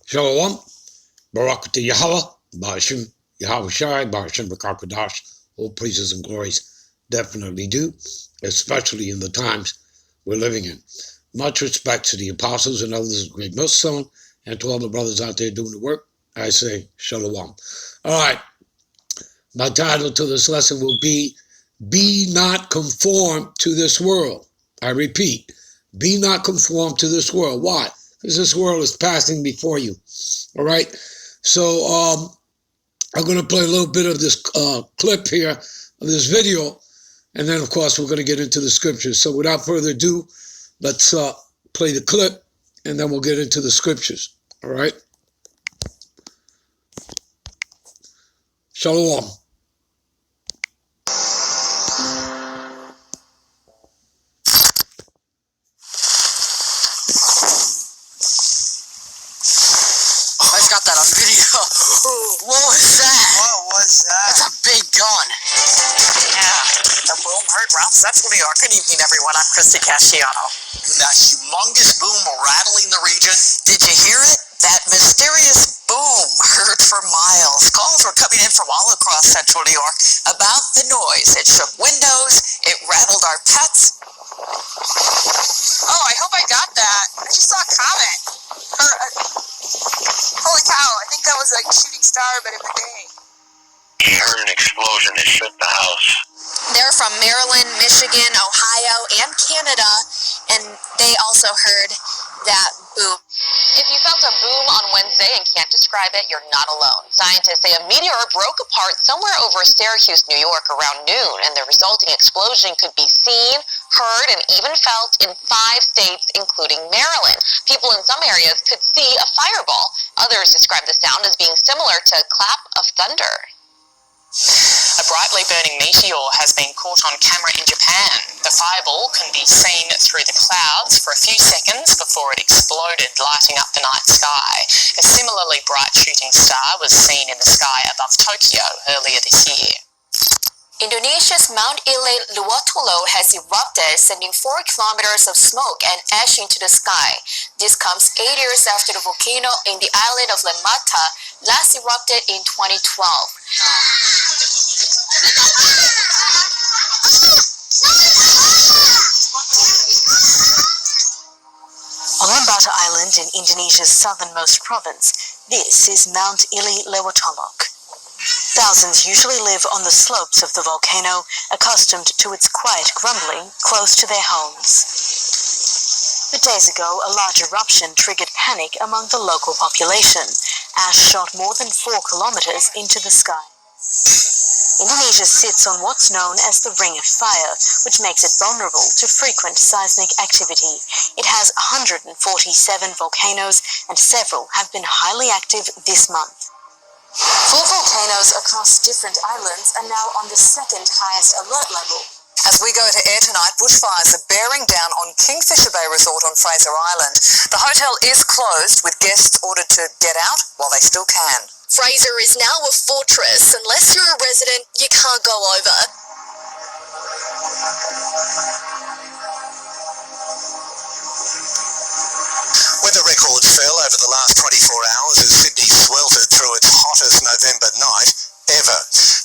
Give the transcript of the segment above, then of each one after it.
Shalom, Barakatah Yahweh, Ba'ashim, Yahweh Shai, Ba'ashim B'Karkadash. All praises and glories definitely do, especially in the times we're living in. Much respect to the apostles and others of Great Millstone, and to all the brothers out there doing the work. I say Shalom. All right, my title to this lesson will be not conformed to this world. I repeat, be not conformed to this world. Why? Because this world is passing before you. All right. So I'm going to play a little bit of this clip here of this video. And then, of course, we're going to get into the scriptures. So without further ado, let's play the clip and then we'll get into the scriptures. All right. Shalom. What was that? What was that? That's a big gun. Yeah, the boom heard round Central New York. Good evening, everyone. I'm Christy Casciano. That humongous boom rattling the region. Did you hear it? That mysterious boom heard for miles. Calls were coming in from all across Central New York about the noise. It shook windows. It rattled our pets. Oh, I hope I got that. I just saw a comet. Holy cow, I think that was like a shooting star, but in the day. He heard an explosion that shook the house. They're from Maryland, Michigan, Ohio, and Canada, and they also heard that boom. If you felt a boom on Wednesday and can't describe it, you're not alone. Scientists say a meteor broke apart somewhere over Syracuse, New York around noon, and the resulting explosion could be seen, heard, and even felt in 5 states, including Maryland. People in some areas could see a fireball. Others describe the sound as being similar to a clap of thunder. A brightly burning meteor has been caught on camera in Japan. The fireball can be seen through the clouds for a few seconds before it exploded, lighting up the night sky. A similarly bright shooting star was seen in the sky above Tokyo earlier this year. Indonesia's Mount Lewotolo has erupted, sending 4 kilometers of smoke and ash into the sky. This comes 8 years after the volcano in the island of Lemata last erupted in 2012. On Lembata Island in Indonesia's southernmost province, this is Mount Lewotolo. Thousands usually live on the slopes of the volcano, accustomed to its quiet grumbling close to their homes. But days ago, a large eruption triggered panic among the local population. Ash shot more than 4 kilometers into the sky. Indonesia sits on what's known as the Ring of Fire, which makes it vulnerable to frequent seismic activity. It has 147 volcanoes, and several have been highly active this month. 4 volcanoes across different islands are now on the 2nd highest alert level. As we go to air tonight, bushfires are bearing down on Kingfisher Bay Resort on Fraser Island. The hotel is closed, with guests ordered to get out while they still can. Fraser is now a fortress. Unless you're a resident, you can't go over. Weather records fell over the last 24 hours as Sydney sweltered through its hottest November night ever.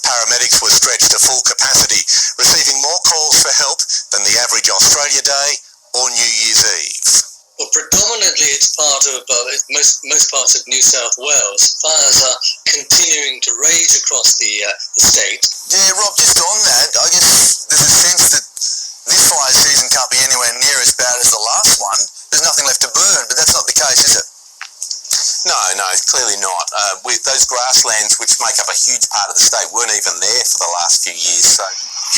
Paramedics were stretched to full capacity, receiving more calls for help than the average Australia Day or New Year's Eve. Well, predominantly it's part of most parts of New South Wales. Fires are continuing to rage across the state. Yeah, Rob, just on that, I guess there's a sense that this fire season can't be anywhere near as bad as the last one. There's nothing left to burn, but that's not the case, is it? No, clearly not. Those grasslands, which make up a huge part of the state, weren't even there for the last few years. So,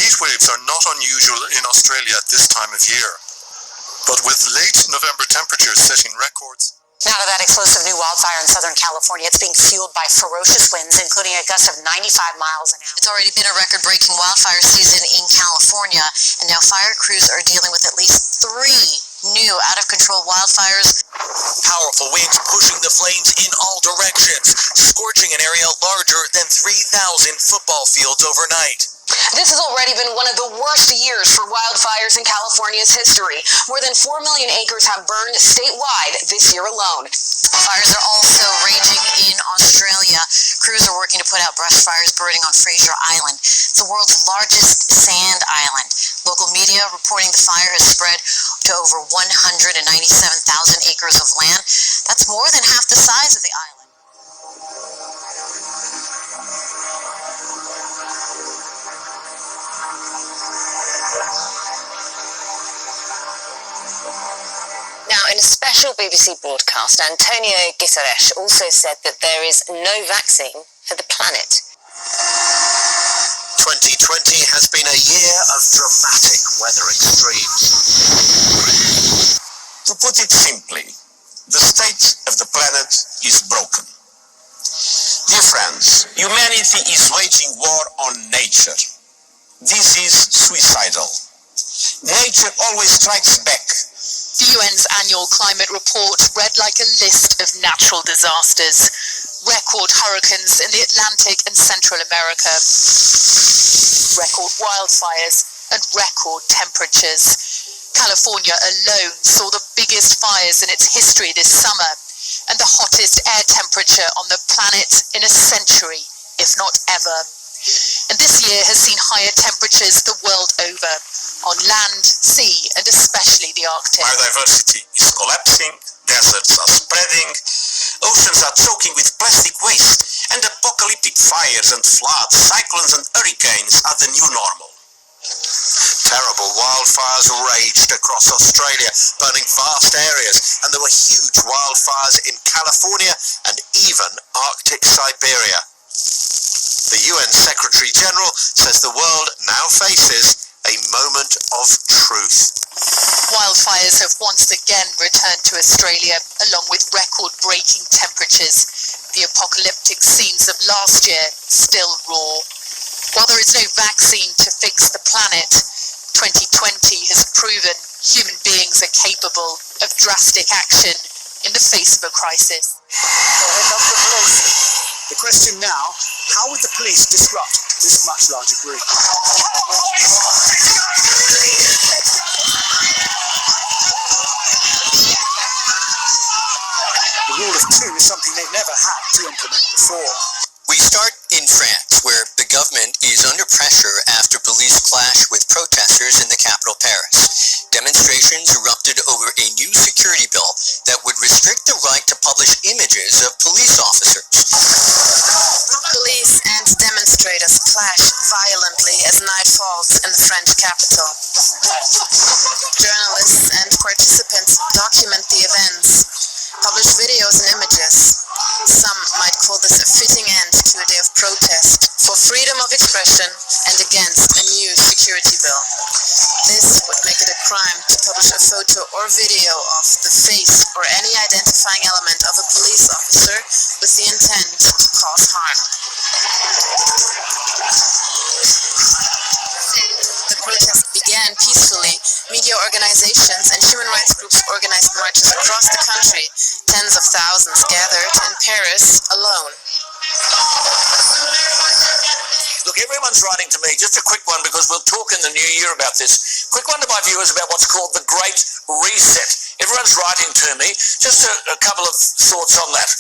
heat waves are not unusual in Australia at this time of year, but with late November temperatures setting records. Now to that explosive new wildfire in Southern California. It's being fueled by ferocious winds, including a gust of 95 miles an hour. It's already been a record-breaking wildfire season in California, and now fire crews are dealing with at least 3 new out-of-control wildfires. Powerful winds pushing the flames in all directions, scorching an area larger than 3,000 football fields overnight. This has already been one of the worst years for wildfires in California's history. More than 4 million acres have burned statewide this year alone. Fires are also Australia, crews are working to put out brush fires burning on Fraser Island. It's the world's largest sand island. Local media reporting the fire has spread to over 197,000 acres of land. That's more than half the size of the island. Now, in a special BBC broadcast, Antonio Guterres also said that there is no vaccine for the planet. 2020 has been a year of dramatic weather extremes. To put it simply, the state of the planet is broken. Dear friends, humanity is waging war on nature. This is suicidal. Nature always strikes back. The UN's annual climate report read like a list of natural disasters. Record hurricanes in the Atlantic and Central America, record wildfires and record temperatures. California alone saw the biggest fires in its history this summer and the hottest air temperature on the planet in a century, if not ever. And this year has seen higher temperatures the world over, on land, sea, and especially the Arctic. Biodiversity is collapsing, deserts are spreading, oceans are choking with plastic waste, and apocalyptic fires and floods, cyclones and hurricanes are the new normal. Terrible wildfires raged across Australia, burning vast areas, and there were huge wildfires in California and even Arctic Siberia. The UN Secretary General says the world now faces a moment of truth. Wildfires have once again returned to Australia, along with record-breaking temperatures. The apocalyptic scenes of last year still raw. While there is no vaccine to fix the planet, 2020 has proven human beings are capable of drastic action in the face of a crisis. The question now, how would the police disrupt this much larger group? The rule of two is something they've never had to implement before. We start in France, where the government is under pressure after police clash with protesters in the capital, Paris. Demonstrations erupted over a new security bill that would restrict the right to publish images of police officers. Police and demonstrators clash violently as night falls in the French capital. Journalists and participants document the events, publish videos and images. Some might call this a fitting end to a day of protest for freedom of expression and against a new security bill. This would make it a crime to publish a photo or video of the face or any identifying element of a police officer with the intent to cause harm. The protest began peacefully. Media organizations and human rights groups organized marches across the country. Tens of thousands gathered in Paris alone. Look, everyone's writing to me. Just a quick one, because we'll talk in the new year about this. Quick one to my viewers about what's called the Great Reset. Everyone's writing to me. Just a couple of thoughts on that.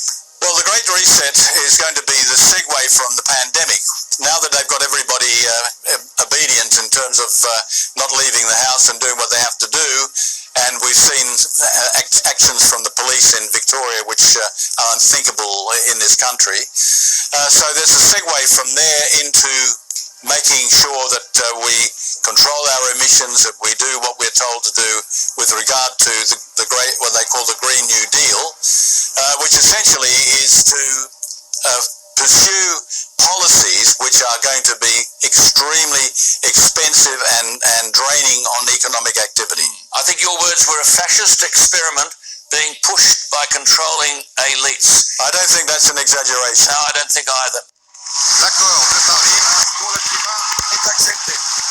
Well, the Great Reset is going to be the segue from the pandemic. Now that they've got everybody obedient in terms of not leaving the house and doing what they have to do, and we've seen actions from the police in Victoria which are unthinkable in this country. So there's a segue from there into making sure that we control our emissions, that we do what we're told to do with regard to the great, what they call the Green New Deal, which essentially is to pursue policies which are going to be extremely expensive and draining on economic activity. I think your words were a fascist experiment being pushed by controlling elites. I don't think that's an exaggeration. No, I don't think either.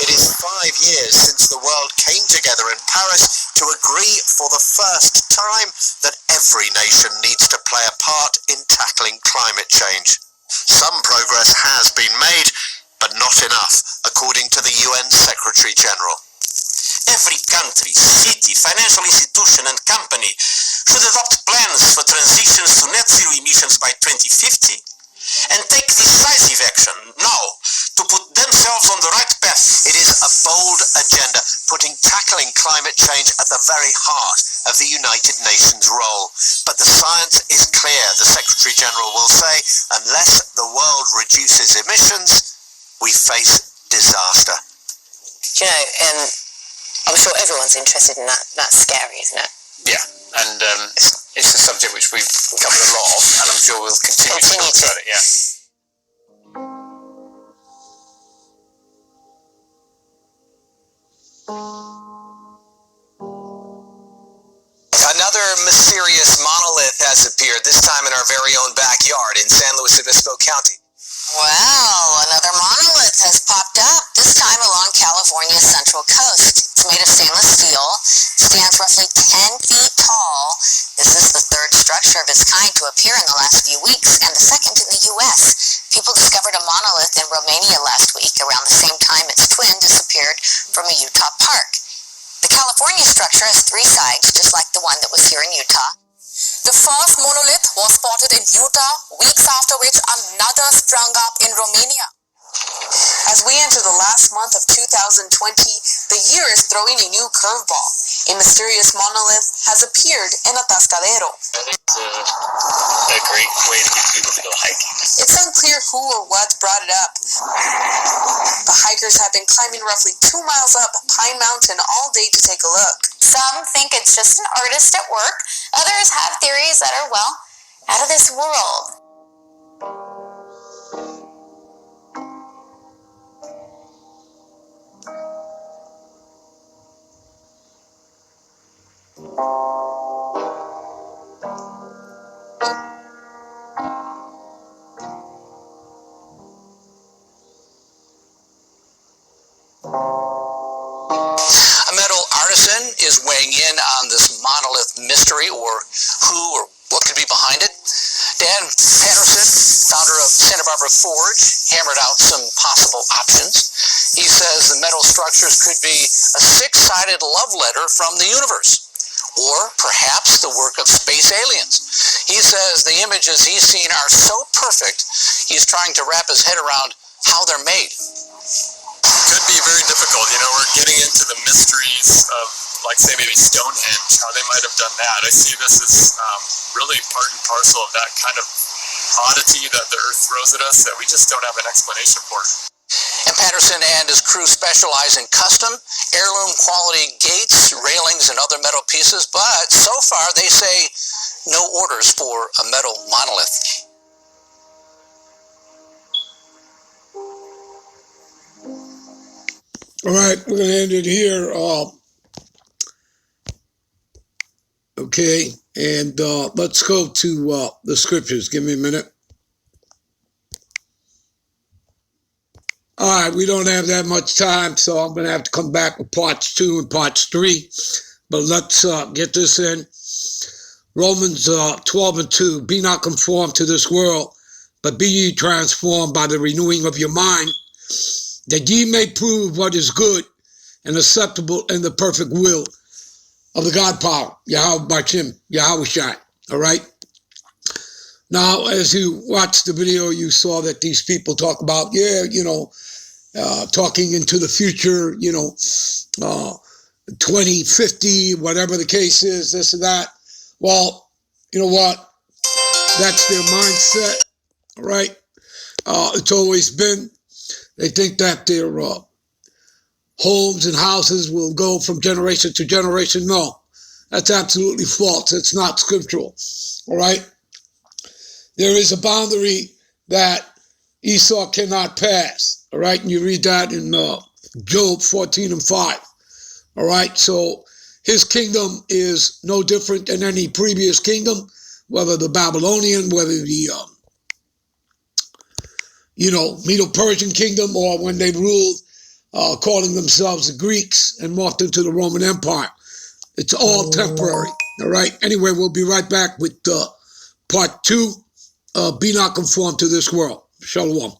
It is 5 years since the world came together in Paris to agree for the first time that every nation needs to play a part in tackling climate change. Some progress has been made, but not enough, according to the UN Secretary General. Every country, city, financial institution and company should adopt plans for transitions to net zero emissions by 2050 and take decisive action now to put themselves on the right path. It is a bold agenda, putting tackling climate change at the very heart of the United Nations role. But the science is clear, the Secretary General will say, unless the world reduces emissions, we face disaster. You know, and I'm sure everyone's interested in that. That's scary, isn't it? Yeah, and it's a subject which we've covered a lot of, and I'm sure we'll continue to talk about it, yeah. Another mysterious monolith has appeared, this time in our very own backyard in San Luis Obispo County. Well, another monolith has popped up, this time along California's central coast. It's made of stainless steel, stands roughly 10 feet tall. This is the third structure of its kind to appear in the last few weeks, and the second in the U.S. People discovered a monolith in Romania last week, around the same time its twin disappeared from a Utah park. The California structure has 3 sides, just like the one that was here in Utah. The first monolith was spotted in Utah, weeks after which another sprung up in Romania. As we enter the last month of 2020, the year is throwing a new curveball. A mysterious monolith has appeared in Atascadero. It's a great way to get people to go hiking. It's unclear who or what brought it up. The hikers have been climbing roughly 2 miles up Pine Mountain all day to take a look. Some think it's just an artist at work. Others have theories that are, well, out of this world. Is weighing in on this monolith mystery, or who or what could be behind it. Dan Patterson, founder of Santa Barbara Forge, hammered out some possible options. He says the metal structures could be a 6-sided love letter from the universe, or perhaps the work of space aliens. He says the images he's seen are so perfect, he's trying to wrap his head around how they're made. Could be very difficult. You know, we're getting into the mysteries of, like, say, maybe Stonehenge, how they might have done that. I see this as really part and parcel of that kind of oddity that the Earth throws at us that we just don't have an explanation for. And Patterson and his crew specialize in custom, heirloom quality gates, railings, and other metal pieces, but so far they say no orders for a metal monolith. All right, we're going to end it here. Okay, and let's go to the scriptures. Give me a minute. All right, we don't have that much time, so I'm going to have to come back with parts 2 and parts 3. But let's get this in. Romans 12:2, be not conformed to this world, but be ye transformed by the renewing of your mind, that ye may prove what is good and acceptable and the perfect will of the God power, Yahweh Bashim, Yahweh Shai. All right? Now, as you watched the video, you saw that these people talk about, talking into the future, 2050, whatever the case is, this and that. Well, you know what? That's their mindset, all right? It's always been. They think that their homes and houses will go from generation to generation. No, that's absolutely false. It's not scriptural, all right? There is a boundary that Esau cannot pass, all right? And you read that in Job 14:5, all right? So his kingdom is no different than any previous kingdom, whether the Babylonian, whether the Medo-Persian kingdom, or when they ruled, calling themselves the Greeks and morphed into the Roman Empire. It's all temporary, all right? Anyway, we'll be right back with part 2, be not conformed to this world. Shalom.